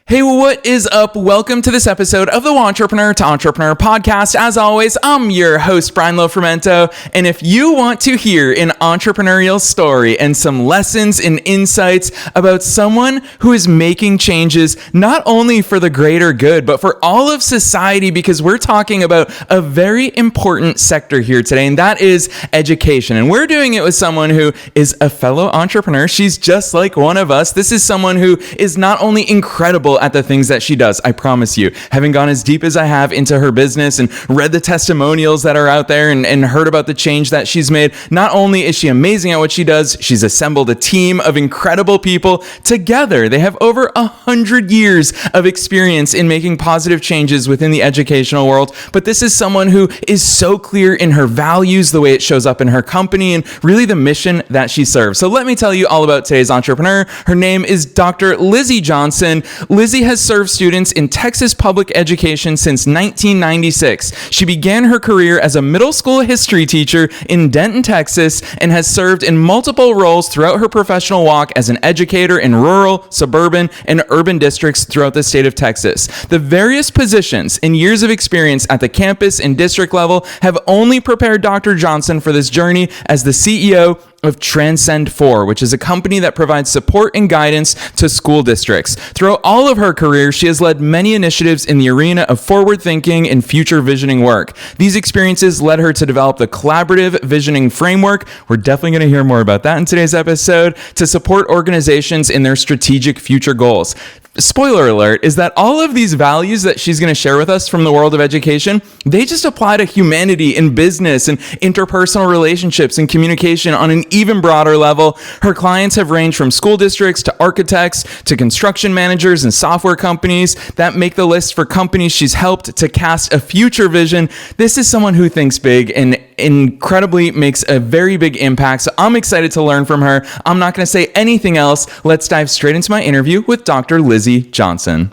Hey, what is up? Welcome to this episode of the Entrepreneur to Entrepreneur podcast. As always, I'm your host, Brian Lofrumento. And if you want to hear an entrepreneurial story and some lessons and insights about someone who is making changes, not only for the greater good, but for all of society, because we're talking about a very important sector here today, and that is education. And we're doing it with someone who is a fellow entrepreneur. She's just like one of us. This is someone who is not only incredible at the things that she does. I promise you, having gone as deep as I have into her business and read the testimonials that are out there and heard about the change that she's made, not only is she amazing at what she does, she's assembled a team of incredible people together. They have over 100 years of experience in making positive changes within the educational world. But this is someone who is so clear in her values, the way it shows up in her company, and really the mission that she serves. So let me tell you all about today's entrepreneur. Her name is Dr. Lizzy Johnson. Lizzie has served students in Texas public education since 1996. She began her career as a middle school history teacher in Denton, Texas, and has served in multiple roles throughout her professional walk as an educator in rural, suburban, and urban districts throughout the state of Texas. The various positions and years of experience at the campus and district level have only prepared Dr. Johnson for this journey as the CEO of Transcend4, which is a company that provides support and guidance to school districts. Throughout all of her career, she has led many initiatives in the arena of forward thinking and future visioning work. These experiences led her to develop the collaborative visioning framework. We're definitely going to hear more about that in today's episode, to support organizations in their strategic future goals. Spoiler alert is that all of these values that she's going to share with us from the world of education, they just apply to humanity and business and interpersonal relationships and communication on an even broader level. Her clients have ranged from school districts to architects to construction managers and software companies that make the list for companies she's helped to cast a future vision. This is someone who thinks big and incredibly makes a very big impact. So I'm excited to learn from her. I'm not going to say anything else. Let's dive straight into my interview with Dr. Lizzy Johnson.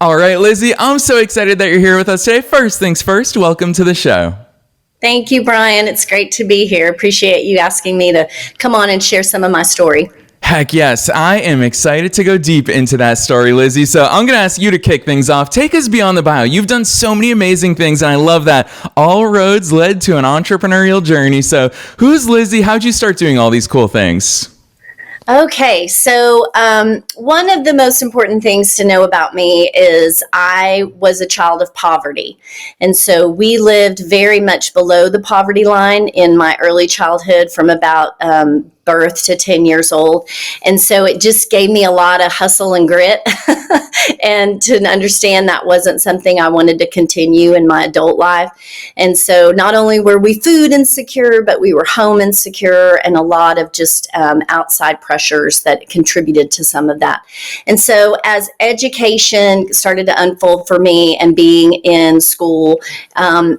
All right, Lizzie, I'm so excited that you're here with us today. First things first, welcome to the show. Thank you, Brian. It's great to be here. Appreciate you asking me to come on and share some of my story. Heck yes, I am excited to go deep into that story, Lizzie. So I'm going to ask you to kick things off. Take us beyond the bio. You've done so many amazing things, and I love that. All roads led to an entrepreneurial journey. So who's Lizzie? How'd you start doing all these cool things? Okay, so one of the most important things to know about me is I was a child of poverty. And so we lived very much below the poverty line in my early childhood, from about birth to 10 years old. And so it just gave me a lot of hustle and grit and to understand that wasn't something I wanted to continue in my adult life. And so not only were we food insecure, but we were home insecure, and a lot of just outside pressures that contributed to some of that. And so as education started to unfold for me and being in school,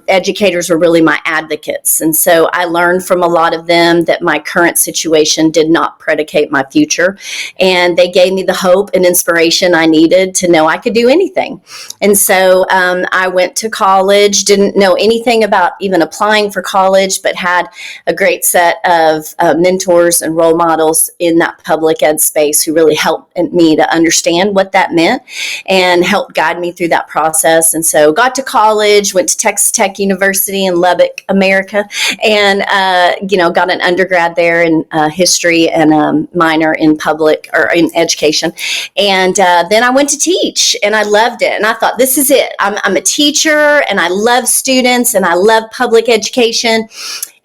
educators were really my advocates. And so I learned from a lot of them that my current situation did not predicate my future. And they gave me the hope and inspiration I needed to know I could do anything. And so I went to college, didn't know anything about even applying for college, but had a great set of mentors and role models in that public ed space who really helped me to understand what that meant and helped guide me through that process. And so got to college, went to Texas Tech University in Lubbock, America, and got an undergrad there in history and a minor in public or in education. And then I went to teach, and I loved it. And I thought, this is it. I'm a teacher, and I love students, and I love public education.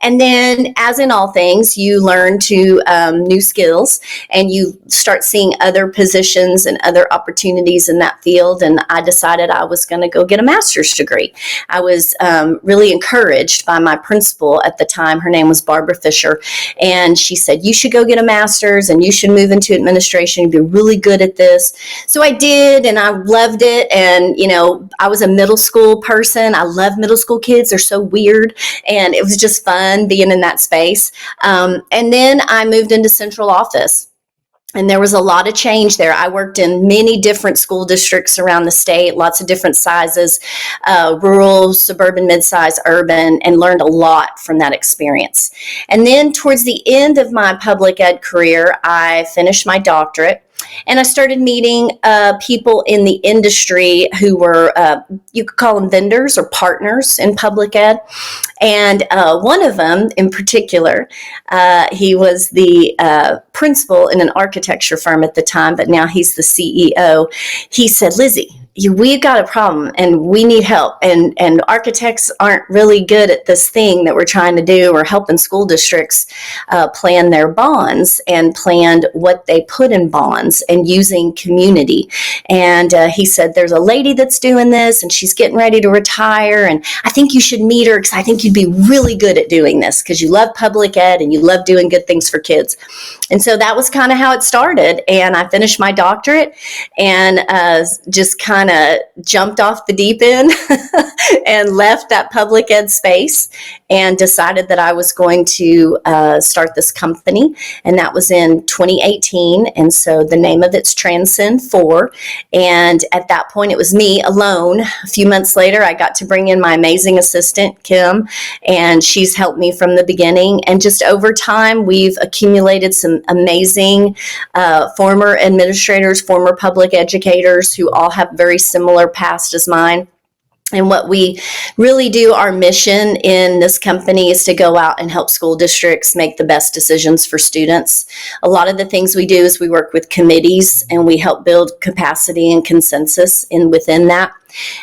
And then, as in all things, you learn to new skills, and you start seeing other positions and other opportunities in that field. And I decided I was going to go get a master's degree. I was really encouraged by my principal at the time. Her name was Barbara Fisher. And she said, you should go get a master's and you should move into administration. You'd be really good at this. So I did, and I loved it. And, I was a middle school person. I love middle school kids. They're so weird. And it was just fun being in that space. And then I moved into central office. And there was a lot of change there. I worked in many different school districts around the state, lots of different sizes, rural, suburban, mid-size, urban, and learned a lot from that experience. And then towards the end of my public ed career, I finished my doctorate. And I started meeting people in the industry who were, you could call them vendors or partners in public ed. And one of them in particular, he was the principal in an architecture firm at the time, but now he's the CEO. He said, Lizzie, we've got a problem and we need help. And architects aren't really good at this thing that we're trying to do. We're helping school districts plan their bonds and planned what they put in bonds and using community. And he said, there's a lady that's doing this and she's getting ready to retire. And I think you should meet her because I think you'd be really good at doing this because you love public ed and you love doing good things for kids. And so that was kind of how it started. And I finished my doctorate and just kind of jumped off the deep end and left that public ed space and decided that I was going to start this company. And that was in 2018. And so the name of it's Transcend4. And at that point, it was me alone. A few months later, I got to bring in my amazing assistant, Kim, and she's helped me from the beginning. And just over time, we've accumulated some amazing former administrators, former public educators who all have very similar past as mine. And what we really do, our mission in this company is to go out and help school districts make the best decisions for students. A lot of the things we do is we work with committees and we help build capacity and consensus within that.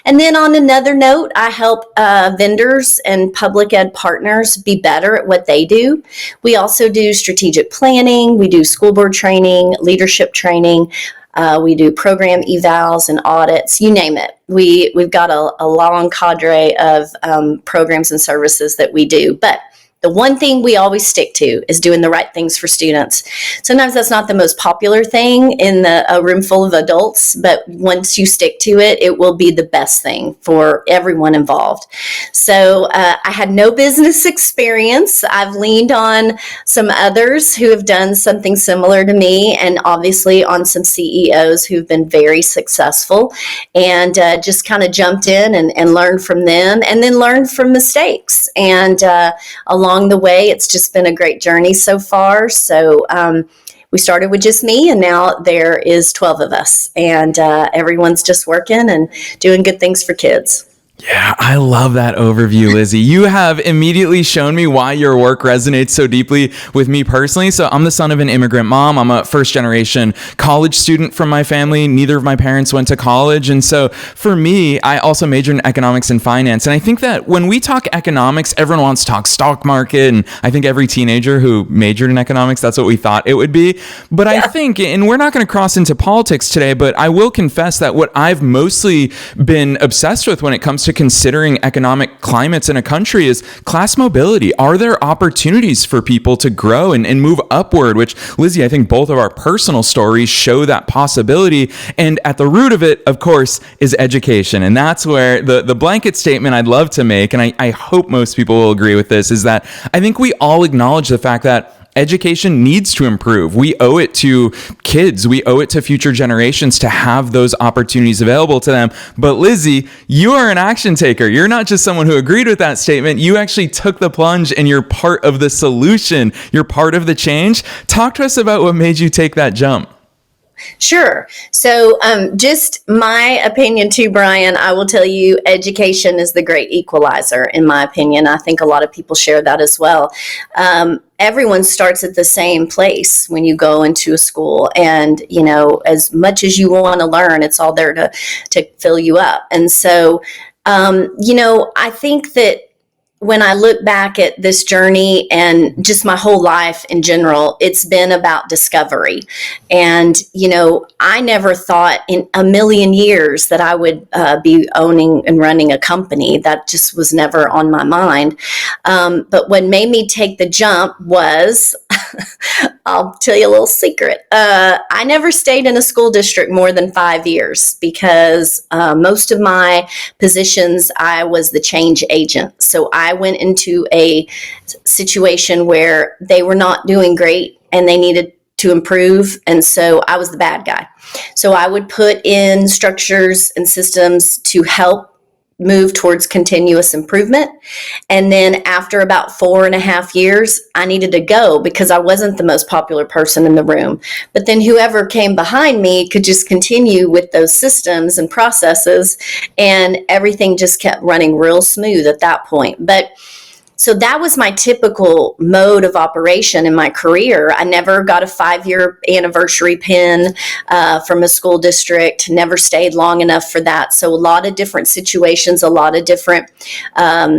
And then on another note, I help vendors and public ed partners be better at what they do. We also do strategic planning, we do school board training, leadership training. We do program evals and audits, you name it. We've got a long cadre of programs and services that we do. But the one thing we always stick to is doing the right things for students. Sometimes that's not the most popular thing in a room full of adults, but once you stick to it, it will be the best thing for everyone involved. So I had no business experience. I've leaned on some others who have done something similar to me, and obviously on some CEOs who've been very successful, and just kind of jumped in and learned from them, and then learned from mistakes. And along the way, it's just been a great journey so far. So we started with just me, and now there is 12 of us, and everyone's just working and doing good things for kids. Yeah, I love that overview, Lizzie. You have immediately shown me why your work resonates so deeply with me personally. So I'm the son of an immigrant mom. I'm a first generation college student from my family. Neither of my parents went to college. And so for me, I also majored in economics and finance. And I think that when we talk economics, everyone wants to talk stock market. And I think every teenager who majored in economics, that's what we thought it would be. But yeah. I think, and we're not going to cross into politics today, but I will confess that what I've mostly been obsessed with when it comes to considering economic climates in a country is class mobility. Are there opportunities for people to grow and move upward? Which, Lizzie, I think both of our personal stories show that possibility. And at the root of it, of course, is education. And that's where the blanket statement I'd love to make, and I hope most people will agree with this, is that I think we all acknowledge the fact that education needs to improve. We owe it to kids. We owe it to future generations to have those opportunities available to them. But Lizzie, you are an action taker. You're not just someone who agreed with that statement. You actually took the plunge and you're part of the solution. You're part of the change. Talk to us about what made you take that jump. Sure. So just my opinion too, Brian, I will tell you education is the great equalizer, in my opinion. I think a lot of people share that as well. Everyone starts at the same place when you go into a school, and, you know, as much as you want to learn, it's all there to fill you up. And so, you know, I think that when I look back at this journey and just my whole life in general, it's been about discovery. And, you know, I never thought in a million years that I would be owning and running a company. That just was never on my mind. But what made me take the jump was, I'll tell you a little secret. I never stayed in a school district more than 5 years because most of my positions, I was the change agent. So I went into a situation where they were not doing great and they needed to improve. And so I was the bad guy. So I would put in structures and systems to help move towards continuous improvement. And then after about 4.5 years, I needed to go because I wasn't the most popular person in the room. But then whoever came behind me could just continue with those systems and processes, and everything just kept running real smooth at that point. But so that was my typical mode of operation in my career. I never got a 5-year anniversary pin from a school district, never stayed long enough for that. So a lot of different situations, a lot of different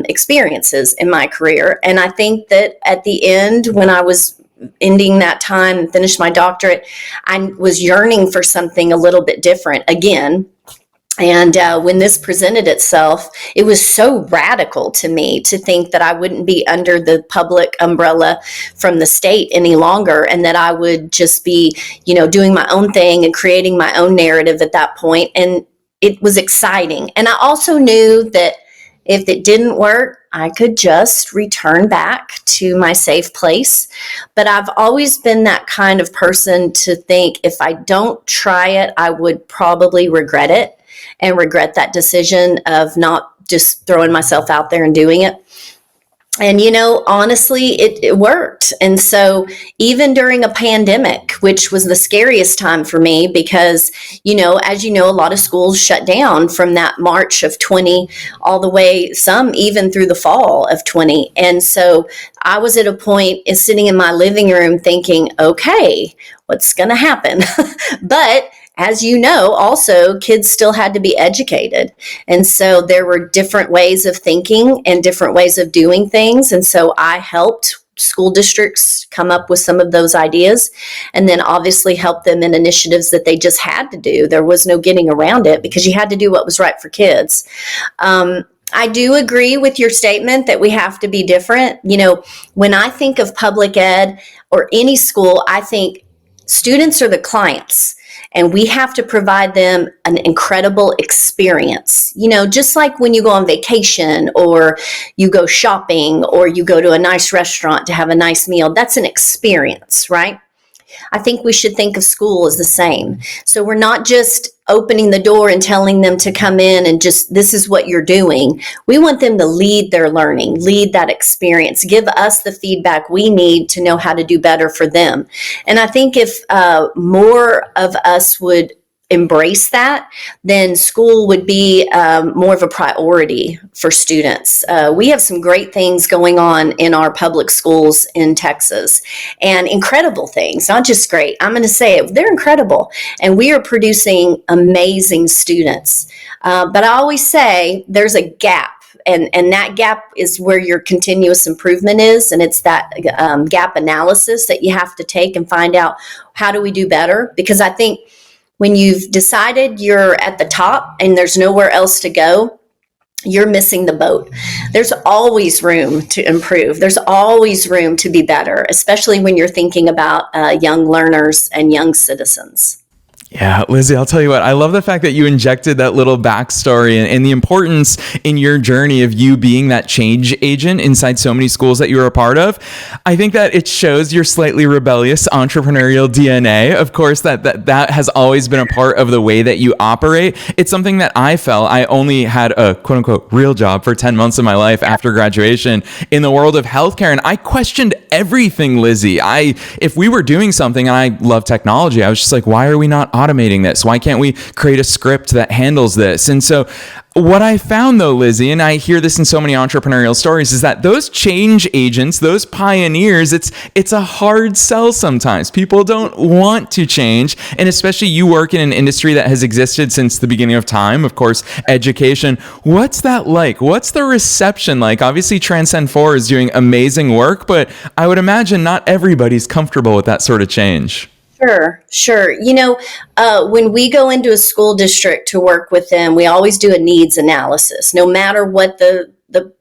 experiences in my career. And I think that at the end, when I was ending that time and finished my doctorate, I was yearning for something a little bit different again. And when this presented itself, it was so radical to me to think that I wouldn't be under the public umbrella from the state any longer, and that I would just be, doing my own thing and creating my own narrative at that point. And it was exciting. And I also knew that if it didn't work, I could just return back to my safe place. But I've always been that kind of person to think if I don't try it, I would probably regret it. And regret that decision of not just throwing myself out there and doing it. And, honestly, it worked. And so even during a pandemic, which was the scariest time for me because, as you know, a lot of schools shut down from that March of 20 all the way, some even through the fall of 20. And so I was at a point sitting in my living room thinking, okay, what's going to happen? But as you know, also, kids still had to be educated. And so there were different ways of thinking and different ways of doing things. And so I helped school districts come up with some of those ideas, and then obviously help them in initiatives that they just had to do. There was no getting around it because you had to do what was right for kids. I do agree with your statement that we have to be different. When I think of public ed or any school, I think students are the clients. And we have to provide them an incredible experience. Just like when you go on vacation or you go shopping or you go to a nice restaurant to have a nice meal, that's an experience, right? I think we should think of school as the same. So we're not just opening the door and telling them to come in and just, this is what you're doing. We want them to lead their learning, lead that experience, give us the feedback we need to know how to do better for them. And I think if more of us would embrace that, then school would be more of a priority for students. We have some great things going on in our public schools in Texas, and incredible things, not just great. I'm going to say it, they're incredible. And we are producing amazing students. But I always say there's a gap. And that gap is where your continuous improvement is. And it's that gap analysis that you have to take and find out, how do we do better? Because I think when you've decided you're at the top and there's nowhere else to go, you're missing the boat. There's always room to improve. There's always room to be better, especially when you're thinking about young learners and young citizens. Yeah, Lizzie, I'll tell you what, I love the fact that you injected that little backstory and the importance in your journey of you being that change agent inside so many schools that you were a part of. I think that it shows your slightly rebellious entrepreneurial DNA. Of course, that has always been a part of the way that you operate. It's something that I felt. I only had a quote unquote real job for 10 months of my life after graduation in the world of healthcare. And I questioned everything, Lizzie. If we were doing something, and I love technology, I was just like, why are we not automating this? Why can't we create a script that handles this? And so what I found though, Lizzie, and I hear this in so many entrepreneurial stories, is that those change agents, those pioneers, it's a hard sell sometimes. People don't want to change. And especially you work in an industry that has existed since the beginning of time, of course, education. What's that like? What's the reception like? Obviously, Transcend4 is doing amazing work, but I would imagine not everybody's comfortable with that sort of change. Sure. When we go into a school district to work with them, we always do a needs analysis. No matter what the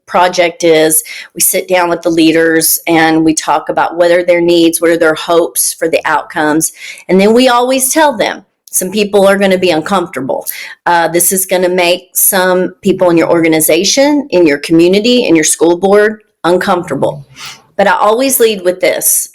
project is, we sit down with the leaders and we talk about what are their needs, what are their hopes for the outcomes. And then we always tell them, some people are going to be uncomfortable. This is going to make some people in your organization, in your community, in your school board uncomfortable. But I always lead with this.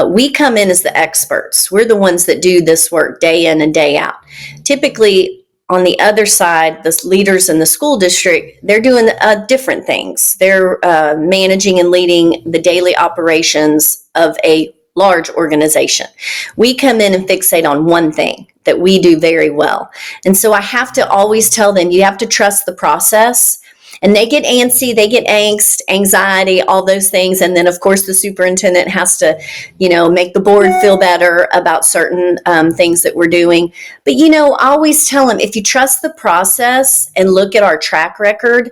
We come in as the experts. We're the ones that do this work day in and day out. Typically, on the other side, the leaders in the school district, they're doing different things. They're managing and leading the daily operations of a large organization. We come in and fixate on one thing that we do very well. And so I have to always tell them, you have to trust the process. And they get antsy, they get angst, anxiety, all those things. And then, of course, the superintendent has to, make the board feel better about certain things that we're doing. But, I always tell them, if you trust the process and look at our track record,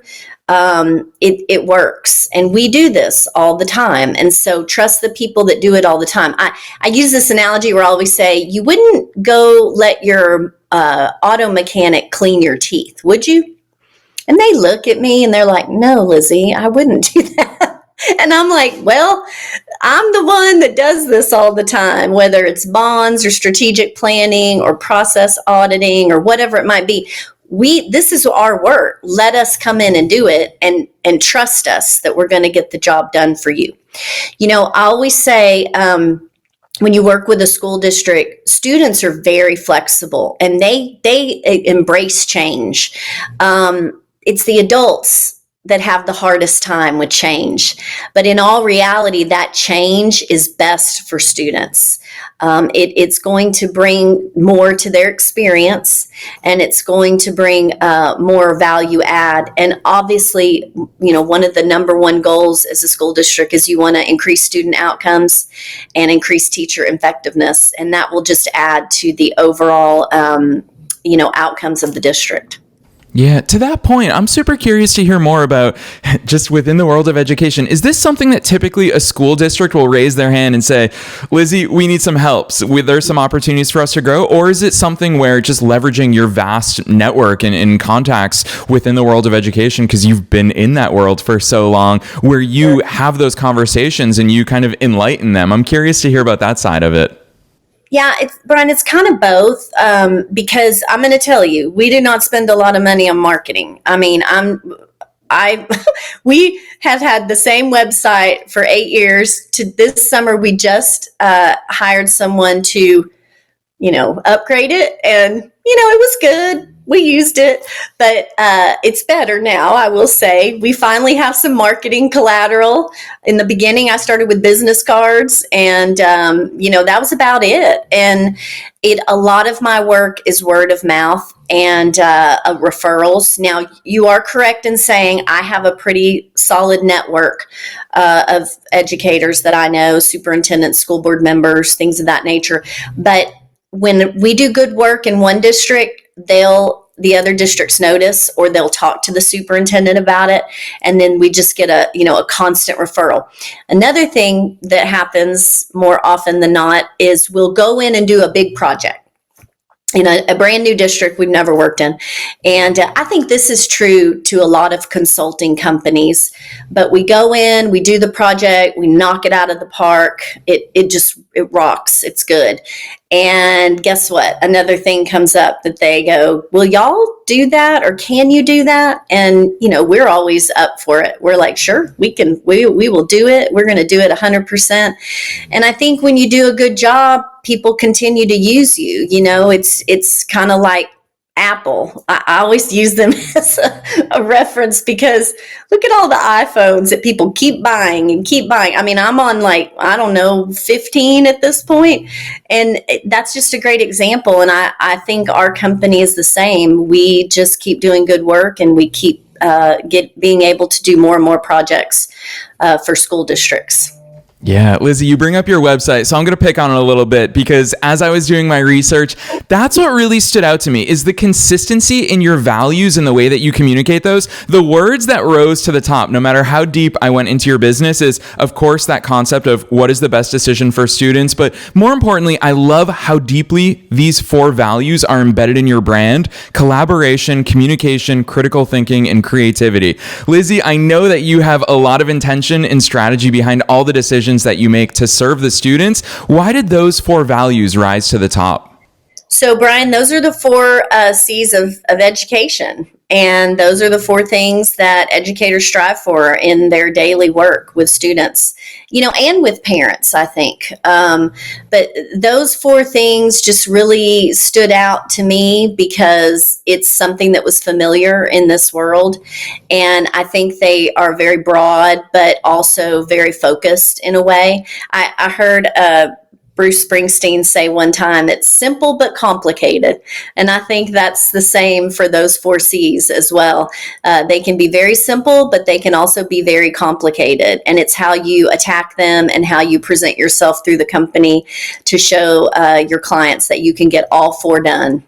it works. And we do this all the time. And so trust the people that do it all the time. I use this analogy where I always say, you wouldn't go let your auto mechanic clean your teeth, would you? And they look at me and they're like, no, Lizzie, I wouldn't do that. And I'm like, well, I'm the one that does this all the time, whether it's bonds or strategic planning or process auditing or whatever it might be. This is our work. Let us come in and do it and trust us that we're going to get the job done for you. I always say, when you work with a school district, students are very flexible and they embrace change. It's the adults that have the hardest time with change. But in all reality, that change is best for students. It's going to bring more to their experience, and it's going to bring more value add. And obviously, one of the number one goals as a school district is you want to increase student outcomes and increase teacher effectiveness. And that will just add to the overall, outcomes of the district. Yeah, to that point, I'm super curious to hear more about just within the world of education. Is this something that typically a school district will raise their hand and say, Lizzie, we need some help. There's some opportunities for us to grow? Or is it something where just leveraging your vast network and contacts within the world of education, because you've been in that world for so long, where you have those conversations and you kind of enlighten them? I'm curious to hear about that side of it. Yeah, Brian, it's kind of both, because I'm going to tell you, we do not spend a lot of money on marketing. I mean, we have had the same website for 8 years. To this summer, we just hired someone to, upgrade it, and it was good. We used it, but it's better now, I will say. We finally have some marketing collateral. In the beginning, I started with business cards, and, that was about it. And a lot of my work is word of mouth and referrals. Now, you are correct in saying I have a pretty solid network of educators that I know, superintendents, school board members, things of that nature. But when we do good work in one district, the other districts notice, or they'll talk to the superintendent about it. And then we just get a constant referral. Another thing that happens more often than not is we'll go in and do a big project in a brand new district we've never worked in. And I think this is true to a lot of consulting companies, but we go in, we do the project, we knock it out of the park. It rocks. It's good. And guess what? Another thing comes up that they go, will y'all do that? Or can you do that? And, we're always up for it. We're like, sure, we will do it. We're going to do it 100%. And I think when you do a good job, people continue to use you. It's kind of like Apple. I always use them as a reference, because look at all the iPhones that people keep buying and keep buying. I mean, I'm on 15 at this point, and that's just a great example. And I think our company is the same. We just keep doing good work, and we keep being able to do more and more projects for school districts. Yeah, Lizzie, you bring up your website, so I'm going to pick on it a little bit, because as I was doing my research, that's what really stood out to me, is the consistency in your values and the way that you communicate those. The words that rose to the top, no matter how deep I went into your business, is, of course, that concept of what is the best decision for students. But more importantly, I love how deeply these 4 values are embedded in your brand: collaboration, communication, critical thinking, and creativity. Lizzie, I know that you have a lot of intention and strategy behind all the decisions that you make to serve the students. Why did those 4 values rise to the top? So, Brian, those are the 4 C's of education. And those are the four things that educators strive for in their daily work with students, and with parents, I think. But those four things just really stood out to me because it's something that was familiar in this world. And I think they are very broad, but also very focused in a way. I heard Bruce Springsteen say one time, it's simple but complicated. And I think that's the same for those four C's as well. They can be very simple, but they can also be very complicated. And it's how you attack them and how you present yourself through the company to show your clients that you can get all four done.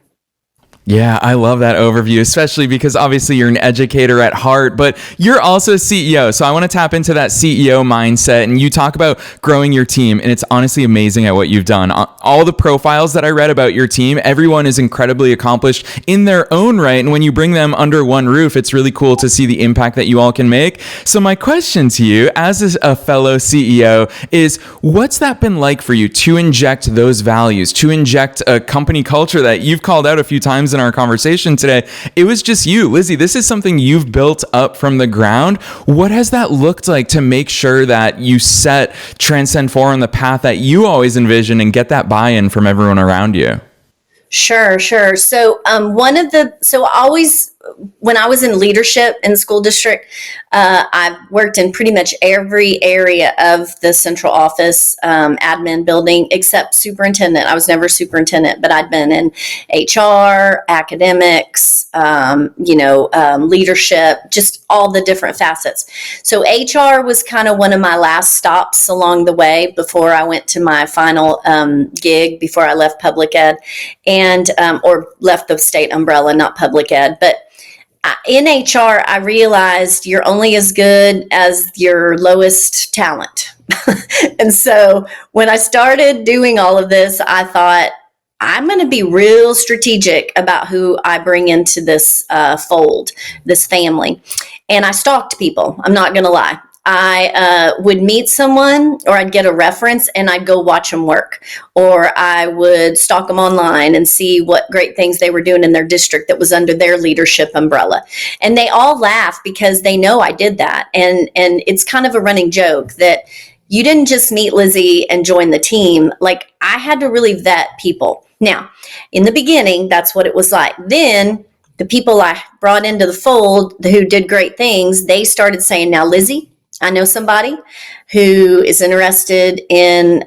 Yeah, I love that overview, especially because obviously you're an educator at heart, but you're also CEO. So I want to tap into that CEO mindset. And you talk about growing your team, and it's honestly amazing at what you've done. All the profiles that I read about your team, everyone is incredibly accomplished in their own right. And when you bring them under one roof, it's really cool to see the impact that you all can make. So my question to you as a fellow CEO is, what's that been like for you to inject those values, to inject a company culture that you've called out a few times in our conversation today? It was just you, Lizzie. This is something you've built up from the ground. What has that looked like to make sure that you set Transcend4 on the path that you always envision and get that buy-in from everyone around you? Sure. So when I was in leadership in the school district, I've worked in pretty much every area of the central office admin building except superintendent. I was never superintendent, but I'd been in HR, academics, leadership, just all the different facets. So HR was kind of one of my last stops along the way before I went to my final gig before I left public ed or left the state umbrella, not public ed. But in HR, I realized you're only as good as your lowest talent. And so when I started doing all of this, I thought, I'm going to be real strategic about who I bring into this fold, this family. And I stalked people. I'm not going to lie. I would meet someone, or I'd get a reference and I'd go watch them work, or I would stalk them online and see what great things they were doing in their district that was under their leadership umbrella. And they all laugh because they know I did that. And it's kind of a running joke that you didn't just meet Lizzie and join the team. Like, I had to really vet people. Now, in the beginning, that's what it was like. Then the people I brought into the fold who did great things, they started saying, now, Lizzie, I know somebody who is interested in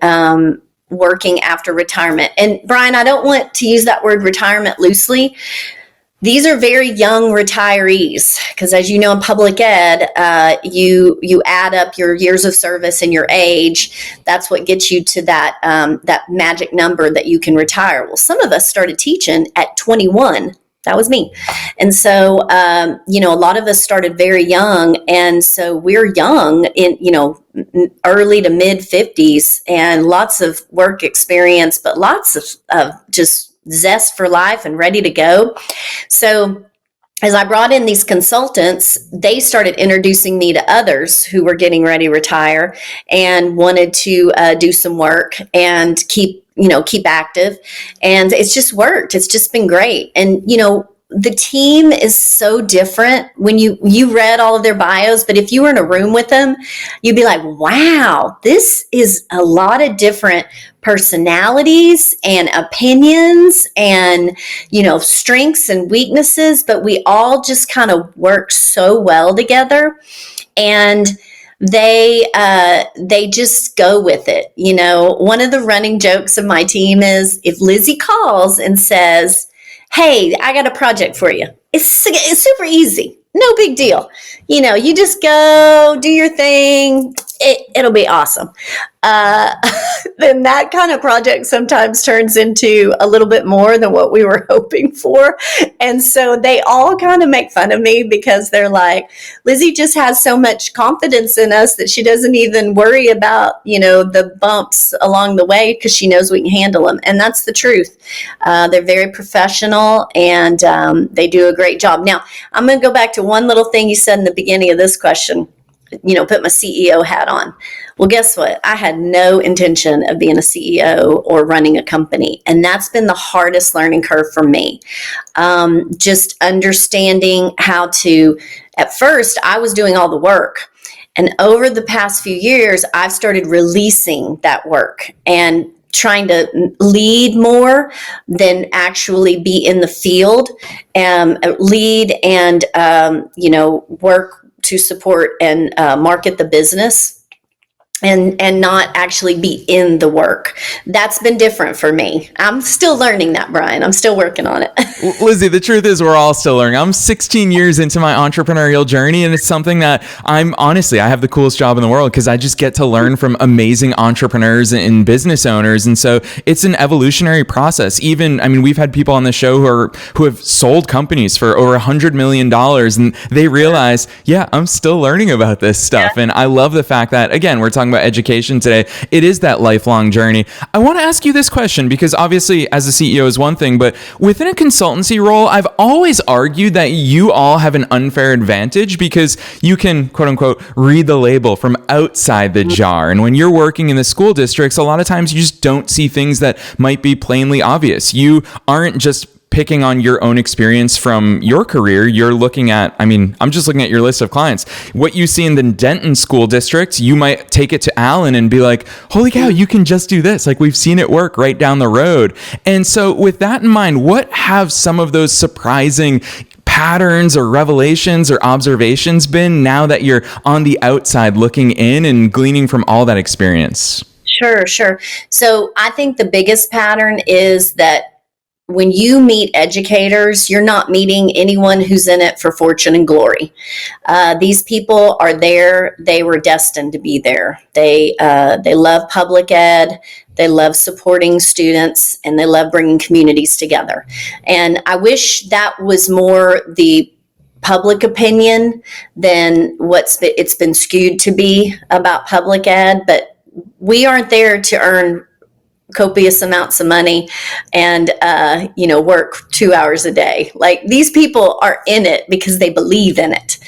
working after retirement. And Brian, I don't want to use that word retirement loosely. These are very young retirees because, as you know, in public ed, you add up your years of service and your age. That's what gets you to that magic number that you can retire. Well, some of us started teaching at 21. That was me. And so, a lot of us started very young. And so we're young in, early to mid 50s and lots of work experience, but lots of just zest for life and ready to go. So as I brought in these consultants, they started introducing me to others who were getting ready to retire and wanted to do some work and keep active. And it's just worked. It's just been great. And, the team is so different when you read all of their bios, but if you were in a room with them, you'd be like, wow, this is a lot of different personalities and opinions and, strengths and weaknesses, but we all just kind of work so well together. And they just go with it. One of the running jokes of my team is if Lizzie calls and says, hey, I got a project for you. It's super easy. No big deal. You just go do your thing. It'll be awesome. Then that kind of project sometimes turns into a little bit more than what we were hoping for. And so they all kind of make fun of me because they're like, Lizzie just has so much confidence in us that she doesn't even worry about, the bumps along the way because she knows we can handle them. And that's the truth. They're very professional and they do a great job. Now, I'm going to go back to one little thing you said in the beginning of this question. Put my CEO hat on. Well, guess what? I had no intention of being a CEO or running a company. And that's been the hardest learning curve for me. Just understanding how to, at first, I was doing all the work. And over the past few years, I've started releasing that work and trying to lead more than actually be in the field, lead and, work to support and market the business. And not actually be in the work. That's been different for me. I'm still learning that, Brian. I'm still working on it. Lizzie, the truth is we're all still learning. I'm 16 years into my entrepreneurial journey, and it's something that I have the coolest job in the world because I just get to learn from amazing entrepreneurs and business owners. And so it's an evolutionary process. We've had people on the show who have sold companies for over $100 million, and they realize, I'm still learning about this stuff. Yeah. And I love the fact that, again, we're talking about education today. It is that lifelong journey. I want to ask you this question because obviously as a CEO is one thing, but within a consultancy role, I've always argued that you all have an unfair advantage because you can, quote unquote, read the label from outside the jar. And when you're working in the school districts, a lot of times you just don't see things that might be plainly obvious. You aren't just picking on your own experience from your career. You're looking at, I'm just looking at your list of clients. What you see in the Denton school district, you might take it to Allen and be like, holy cow, you can just do this. Like, we've seen it work right down the road. And so with that in mind, what have some of those surprising patterns or revelations or observations been now that you're on the outside looking in and gleaning from all that experience? Sure. So I think the biggest pattern is that when you meet educators, you're not meeting anyone who's in it for fortune and glory. These people are there. They were destined to be there. They love public ed. They love supporting students, and they love bringing communities together. And I wish that was more the public opinion than it's been skewed to be about public ed. But we aren't there to earn copious amounts of money and work 2 hours a day. Like, these people are in it because they believe in it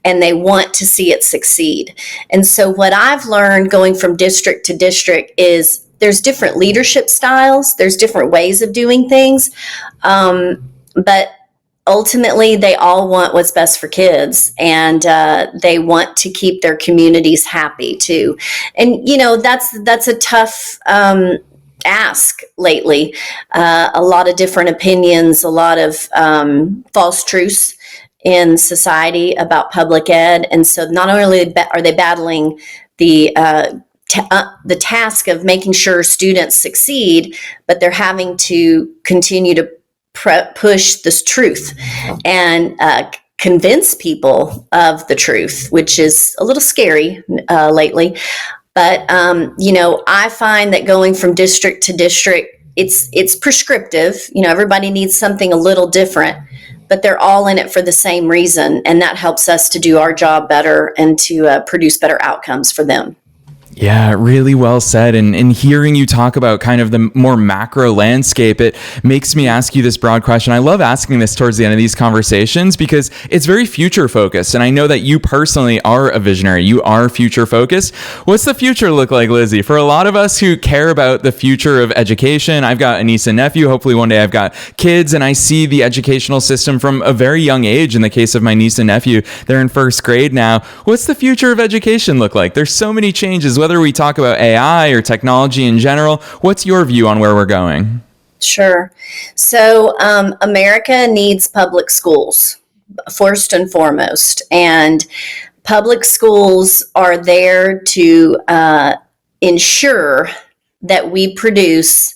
and they want to see it succeed. And so what I've learned going from district to district is there's different leadership styles, there's different ways of doing things, but ultimately they all want what's best for kids, and they want to keep their communities happy too. And that's a tough ask lately. A lot of different opinions, a lot of false truths in society about public ed. And so not only are they battling the task of making sure students succeed, but they're having to continue to push this truth and convince people of the truth, which is a little scary lately. But, I find that going from district to district, it's prescriptive. Everybody needs something a little different, but they're all in it for the same reason. And that helps us to do our job better and to produce better outcomes for them. Yeah, really well said. And hearing you talk about kind of the more macro landscape, it makes me ask you this broad question. I love asking this towards the end of these conversations because it's very future focused. And I know that you personally are a visionary. You are future focused. What's the future look like, Lizzie? For a lot of us who care about the future of education, I've got a niece and nephew. Hopefully one day I've got kids, and I see the educational system from a very young age. In the case of my niece and nephew, they're in first grade now. What's the future of education look like? There's so many changes. Whether we talk about AI or technology in general, what's your view on where we're going? Sure. So America needs public schools, first and foremost. And public schools are there to ensure that we produce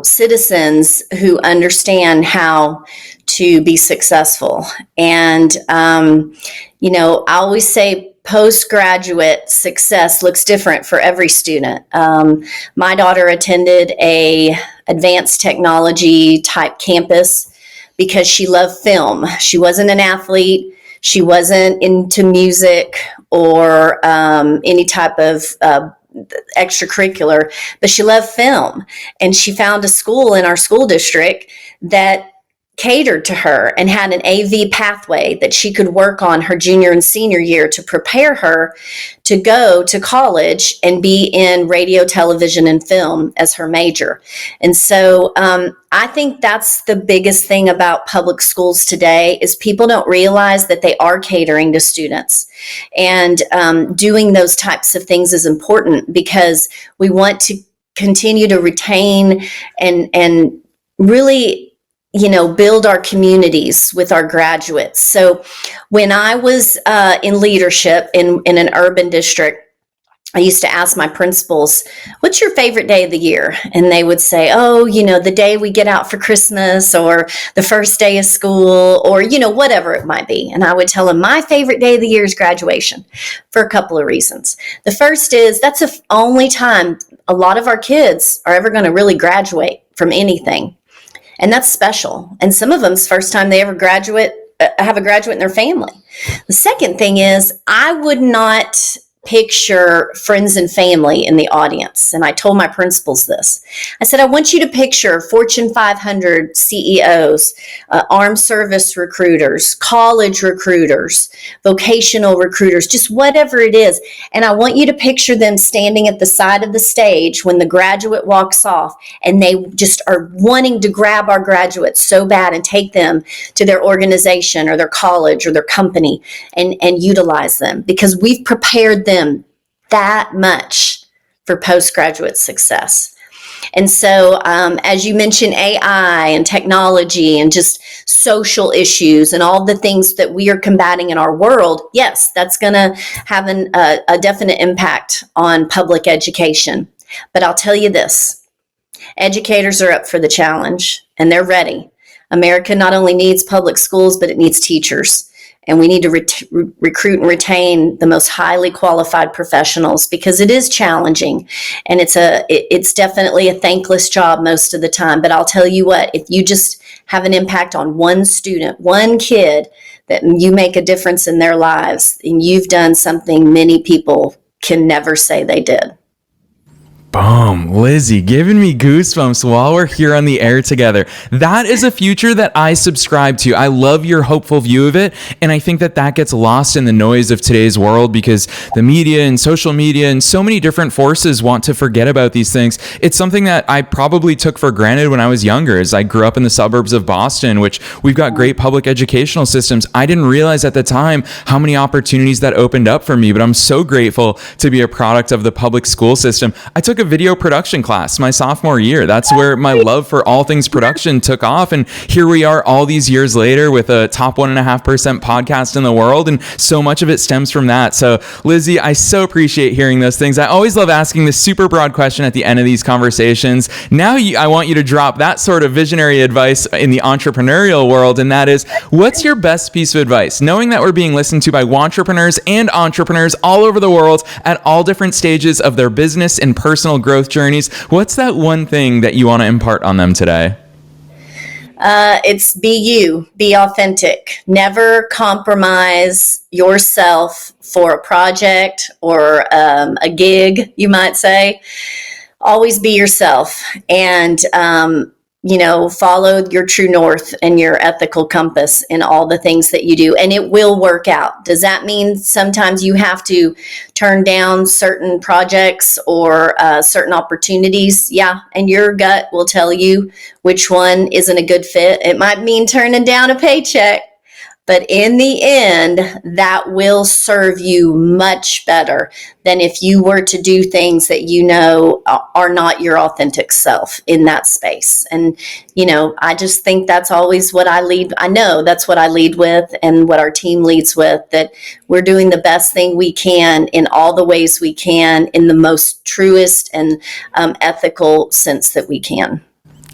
citizens who understand how to be successful. And, I always say postgraduate success looks different for every student. My daughter attended a advanced technology type campus because she loved film. She wasn't an athlete. She wasn't into music or any type of extracurricular, but she loved film. And she found a school in our school district that catered to her and had an AV pathway that she could work on her junior and senior year to prepare her to go to college and be in radio, television, and film as her major. And so I think that's the biggest thing about public schools today is people don't realize that they are catering to students. And doing those types of things is important because we want to continue to retain and really build our communities with our graduates. So when I was in leadership in an urban district, I used to ask my principals, what's your favorite day of the year? And they would say, the day we get out for Christmas or the first day of school or, whatever it might be. And I would tell them my favorite day of the year is graduation for a couple of reasons. The first is that's the only time a lot of our kids are ever going to really graduate from anything. And that's special. And some of them's first time they ever have a graduate in their family. The second thing is I would not picture friends and family in the audience. And I told my principals this. I said, I want you to picture Fortune 500 CEOs, armed service recruiters, college recruiters, vocational recruiters, just whatever it is. And I want you to picture them standing at the side of the stage when the graduate walks off and they just are wanting to grab our graduates so bad and take them to their organization or their college or their company and utilize them because we've prepared them that much for postgraduate success. And so, as you mentioned, AI and technology and just social issues and all the things that we are combating in our world, yes, that's going to have a definite impact on public education. But I'll tell you this, educators are up for the challenge and they're ready. America not only needs public schools, but it needs teachers. And we need to recruit and retain the most highly qualified professionals because it is challenging and it's definitely a thankless job most of the time. But I'll tell you what, if you just have an impact on one student, one kid, that you make a difference in their lives, and you've done something many people can never say they did. Boom, Lizzie, giving me goosebumps while we're here on the air together. That is a future that I subscribe to. I love your hopeful view of it. And I think that gets lost in the noise of today's world because the media and social media and so many different forces want to forget about these things. It's something that I probably took for granted when I was younger, as I grew up in the suburbs of Boston, which we've got great public educational systems. I didn't realize at the time how many opportunities that opened up for me, but I'm so grateful to be a product of the public school system. I took a video production class my sophomore year. That's where my love for all things production took off. And here we are all these years later with a top 1.5% podcast in the world. And so much of it stems from that. So Lizzie, I so appreciate hearing those things. I always love asking this super broad question at the end of these conversations. Now I want you to drop that sort of visionary advice in the entrepreneurial world. And that is, what's your best piece of advice? Knowing that we're being listened to by entrepreneurs and entrepreneurs all over the world at all different stages of their business and personal growth journeys, what's that one thing that you want to impart on them today? It's be you, be authentic. Never compromise yourself for a project or a gig, you might say. Always be yourself and follow your true north and your ethical compass in all the things that you do, and it will work out. Does that mean sometimes you have to turn down certain projects or certain opportunities? Yeah, and your gut will tell you which one isn't a good fit. It might mean turning down a paycheck, but in the end, that will serve you much better than if you were to do things that you know are not your authentic self in that space. And, I just think that's always what I lead. I know that's what I lead with and what our team leads with, that we're doing the best thing we can in all the ways we can in the most truest and ethical sense that we can.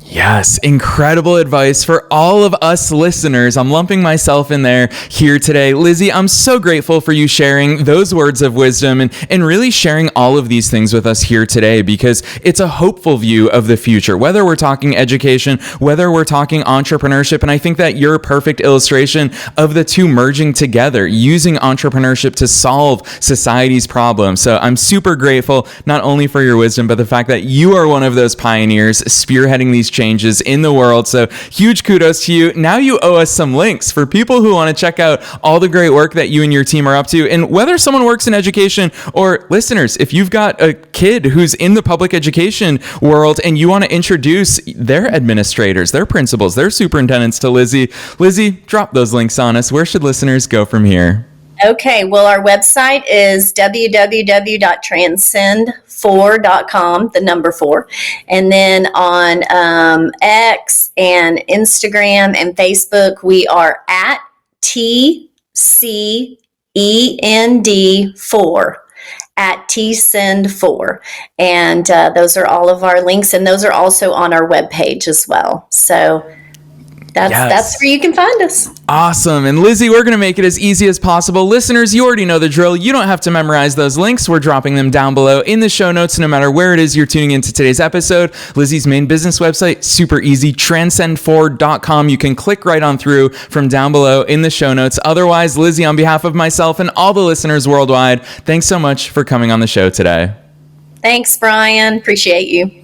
Yes, incredible advice for all of us listeners. I'm lumping myself in there here today. Lizzie, I'm so grateful for you sharing those words of wisdom and really sharing all of these things with us here today, because it's a hopeful view of the future, whether we're talking education, whether we're talking entrepreneurship. And I think that you're a perfect illustration of the two merging together, using entrepreneurship to solve society's problems. So I'm super grateful, not only for your wisdom, but the fact that you are one of those pioneers spearheading these changes changes in the world. So huge kudos to you. Now you owe us some links for people who want to check out all the great work that you and your team are up to. And whether someone works in education, or listeners, if you've got a kid who's in the public education world and you want to introduce their administrators, their principals, their superintendents to Lizzie, drop those links on us. Where should listeners go from here? Okay, well, our website is www.transcend4.com, the number 4. And then on X and Instagram and Facebook, we are at TCEND4, at TSend4. And those are all of our links, and those are also on our webpage as well. So that's where you can find us. Awesome. And Lizzie, we're going to make it as easy as possible. Listeners, you already know the drill. You don't have to memorize those links. We're dropping them down below in the show notes, no matter where it is you're tuning into today's episode. Lizzie's main business website, super easy, transcend4.com. You can click right on through from down below in the show notes. Otherwise, Lizzie, on behalf of myself and all the listeners worldwide, thanks so much for coming on the show today. Thanks, Brian. Appreciate you.